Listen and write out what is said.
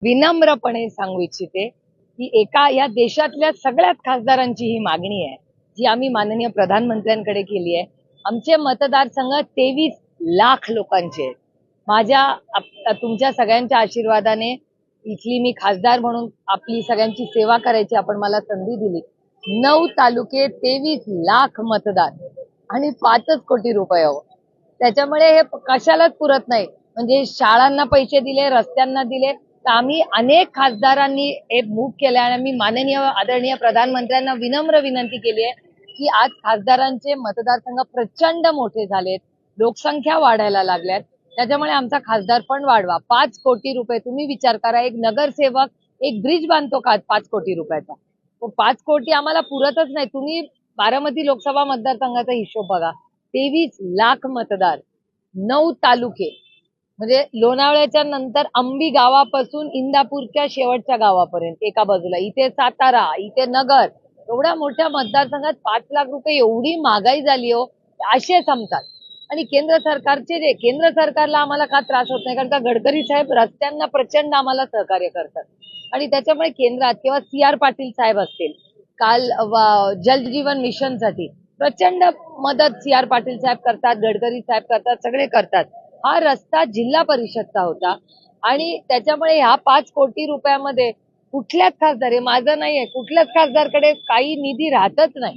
विनम्रपणे सांगू इच्छिते की एका या देशातल्या सगळ्याच खासदारांची ही मागणी आहे जी आम्ही माननीय प्रधानमंत्र्यांकडे केली आहे. आमचे मतदारसंघ 23 लाख लोकांचे आहेत. तुमच्या सगळ्यांच्या आशीर्वादाने इथली मी खासदार म्हणून आपली सगळ्यांची सेवा करायची आपण मला संधी दिली. 9 तालुके, 23 लाख मतदार आणि 5 कोटी रुपये हो. त्याच्यामुळे हे कशालाच पुरत नाही. म्हणजे शाळांना पैसे दिले, रस्त्यांना दिले, तर आम्ही अनेक खासदारांनी हे मूव्ह केलं आणि आम्ही माननीय आदरणीय प्रधानमंत्र्यांना विनम्र विनंती केली आहे की आज खासदारांचे मतदारसंघ प्रचंड मोठे झालेत, लोकसंख्या वाढायला लागल्यात, त्याच्यामुळे आमचा खासदार पण वाढवा. 5 कोटी रुपये तुम्ही विचार करा, एक नगरसेवक एक ब्रिज बांधतो का 5 कोटी रुपयाचा? 5 कोटी आम्हाला पुरतच नाही. तुम्ही बारामती लोकसभा मतदारसंघाचा हिशोब बघा. 23 लाख मतदार, 9 तालुके, म्हणजे लोणावळ्याच्या नंतर अंबी गावापासून इंदापूरच्या शेवटच्या गावापर्यंत एका बाजूला, इथे सातारा, इथे नगर, एवढ्या मोठ्या मतदारसंघात 5 लाख रुपये, एवढी महागाई झाली हो. असे समतात. आणि केंद्र सरकारला आम्हाला का त्रास होत नाही, कारण का गडकरी साहेब रस्त्यांना प्रचंड आम्हाला सहकार्य करतात. आणि त्याच्यामुळे केंद्रात किंवा CR पाटील साहेब असतील, काल जल जीवन मिशनसाठी प्रचंड मदत CR पाटील साहेब करतात, गडकरी साहेब करतात, सगळे करतात. हा रस्ता जिल्हा परिषदचा होता आणि त्याच्यामुळे ह्या 5 कोटी रुपयामध्ये कुठल्याच खासदार, हे माझं नाहीये, कुठल्याच खासदारकडे काही निधी राहतच नाही.